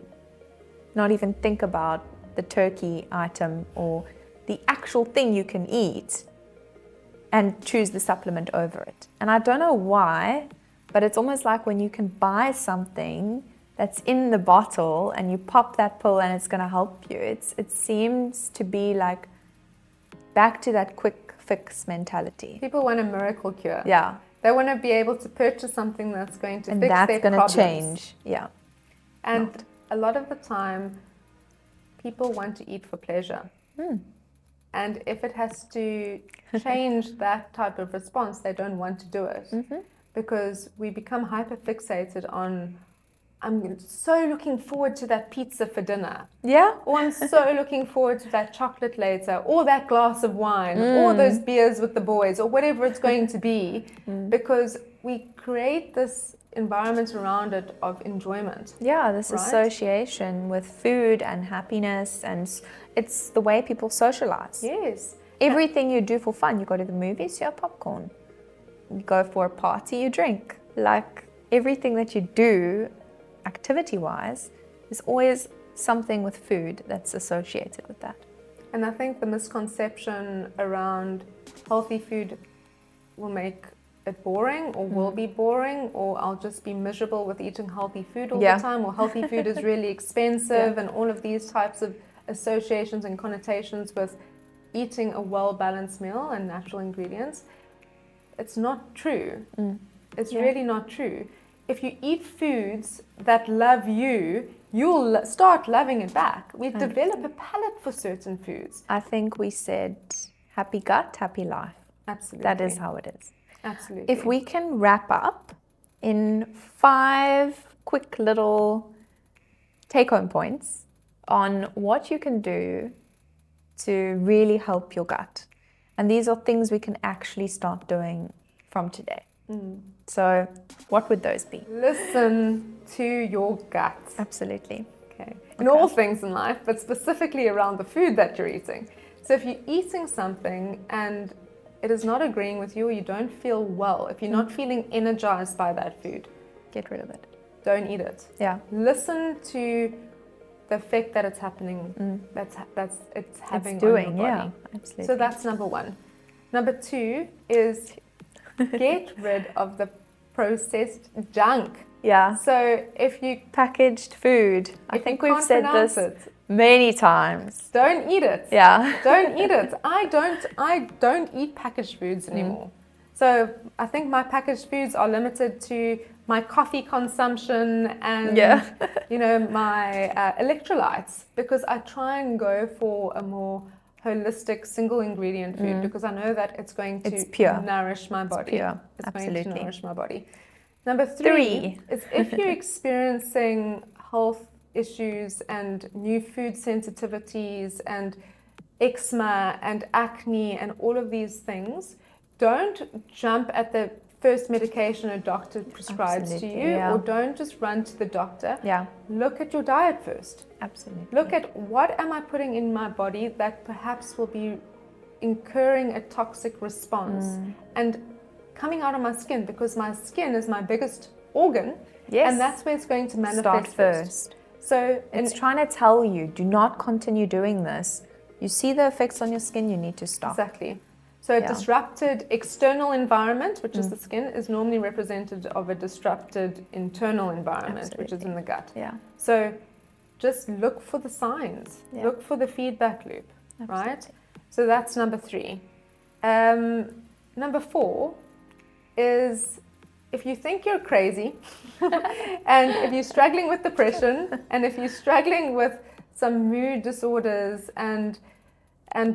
not even think about the turkey item or the actual thing you can eat and choose the supplement over it. And I don't know why, but it's almost like when you can buy something that's in the bottle and you pop that pill and it's going to help you. It seems to be like back to that quick fix mentality. People want a miracle cure. Yeah. They want to be able to purchase something that's going to fix their problems. And that's going to change. Yeah. And a lot of the time, people want to eat for pleasure. And if it has to change that type of response, they don't want to do it. Because we become hyper-fixated on, I'm so looking forward to that pizza for dinner. Yeah. Or I'm so looking forward to that chocolate later, or that glass of wine, or those beers with the boys, or whatever it's going to be. Because we create this environment around it of enjoyment. Yeah, this association with food and happiness, and it's the way people socialize. Yes. Everything you do for fun, you go to the movies, you have popcorn. You go for a party, you drink. Like everything that you do, activity-wise, is always something with food that's associated with that. And I think the misconception around healthy food will make it boring, or will be boring, or I'll just be miserable with eating healthy food all the time, or healthy food is really expensive, and all of these types of associations and connotations with eating a well-balanced meal and natural ingredients. It's not true. It's really not true. If you eat foods that love you, you'll start loving it back. We develop a palate for certain foods. I think we said happy gut, happy life. Absolutely. That is how it is. Absolutely. If we can wrap up in 5 quick little take-home points on what you can do to really help your gut. And these are things we can actually start doing from today. So what would those be? Listen to your gut. Absolutely. Okay. In all things in life, but specifically around the food that you're eating. So if you're eating something and it is not agreeing with you, or you don't feel well, if you're not feeling energized by that food, get rid of it. Don't eat it. Yeah. Listen to the effect that it's happening, it's having on your body. Yeah, absolutely. So that's number 1. Number 2 is get rid of the processed junk. Yeah. So if you packaged food, I think we've said this many times. Don't eat it. Yeah. Don't eat it. I don't eat packaged foods anymore. So I think my packaged foods are limited to my coffee consumption and my electrolytes, because I try and go for a more holistic single ingredient food because I know that it's going to nourish my body. It's pure. It's going to nourish my body. Number three is if you're experiencing health issues and new food sensitivities and eczema and acne and all of these things, don't jump at the first medication a doctor prescribes to you, or don't just run to the doctor. Look at your diet first. Absolutely. Look at what am I putting in my body that perhaps will be incurring a toxic response and coming out of my skin, because my skin is my biggest organ, and that's where it's going to manifest first. So it's trying to tell you, do not continue doing this. You see the effects on your skin, you need to stop. Exactly. So a disrupted external environment, which is the skin, is normally representative of a disrupted internal environment, which is in the gut. So just look for the signs, look for the feedback loop, right? So that's number three. Number four is if you think you're crazy and if you're struggling with depression and if you're struggling with some mood disorders and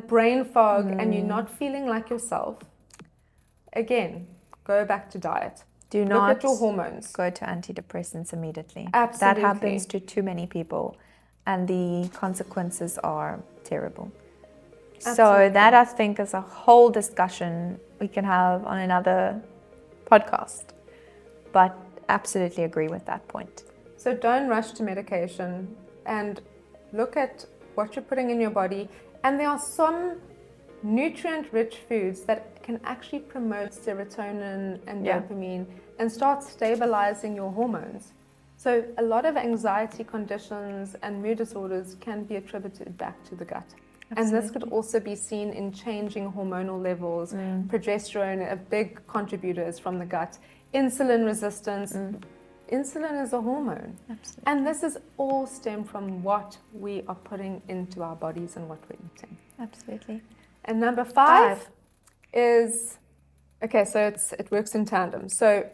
brain fog and you're not feeling like yourself, again, go back to diet. Do not look at your hormones. Go to antidepressants immediately. Absolutely. That happens to too many people and the consequences are terrible. So that, I think, is a whole discussion we can have on another podcast. But absolutely agree with that point. So don't rush to medication and look at what you're putting in your body. And there are some nutrient-rich foods that can actually promote serotonin and dopamine and start stabilizing your hormones. So a lot of anxiety conditions and mood disorders can be attributed back to the gut. Absolutely. And this could also be seen in changing hormonal levels. Progesterone, a big contributor, is from the gut. Insulin resistance. Insulin is a hormone. Absolutely. And this is all stemmed from what we are putting into our bodies and what we're eating. Absolutely. And number five is, okay, so it works in tandem. So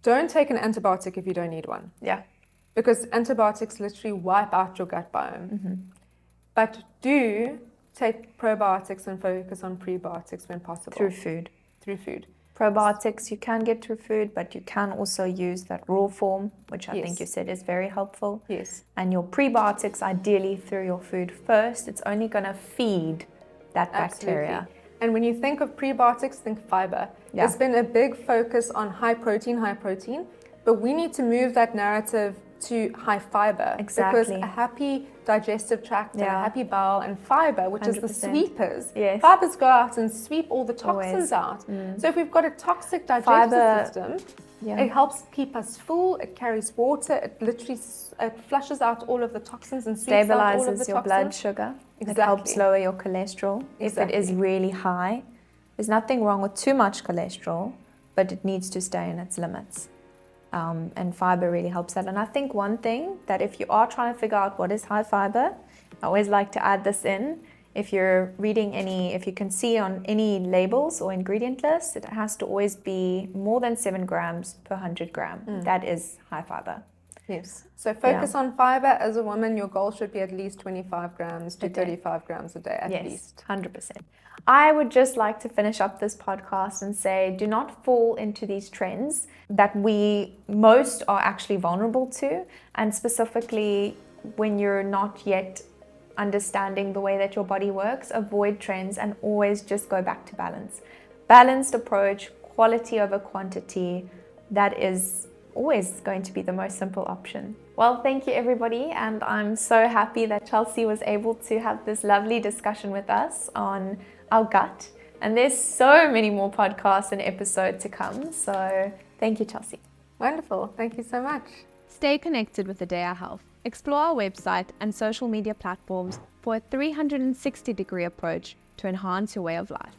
don't take an antibiotic if you don't need one. Because antibiotics literally wipe out your gut biome. But do take probiotics and focus on prebiotics when possible. Through food. Through food. Probiotics you can get through food, but you can also use that raw form, which I think you said is very helpful. And your prebiotics, ideally through your food first. It's only going to feed that bacteria. And when you think of prebiotics, think fiber. There's been a big focus on high protein, but we need to move that narrative to high fiber. Because a happy digestive tract and a happy bowel and fiber, which 100%. Is the sweepers. Fibers go out and sweep all the toxins out. So if we've got a toxic digestive system, it helps keep us full, it carries water, it literally flushes out all of the toxins and sweeps out all of the toxins. Stabilizes your blood sugar. It helps lower your cholesterol if it is really high. There's nothing wrong with too much cholesterol, but it needs to stay in its limits. And fiber really helps that. And I think one thing that if you are trying to figure out what is high fiber, I always like to add this in. If you're reading if you can see on any labels or ingredient lists, it has to always be more than 7 grams per 100 gram. That is high fiber. So focus on fiber. As a woman, your goal should be at least 25 grams to 35 grams a day at least. 100%. I would just like to finish up this podcast and say, do not fall into these trends that we most are actually vulnerable to. And specifically, when you're not yet understanding the way that your body works, avoid trends and always just go back to balance. Balanced approach, quality over quantity, that is always going to be the most simple option. Well, thank you everybody, and I'm so happy that Chelsea was able to have this lovely discussion with us on our gut, and there's so many more podcasts and episodes to come, so thank you, Chelsea. Wonderful, thank you so much. Stay connected with Adea Health. Explore our website and social media platforms for a 360-degree approach to enhance your way of life.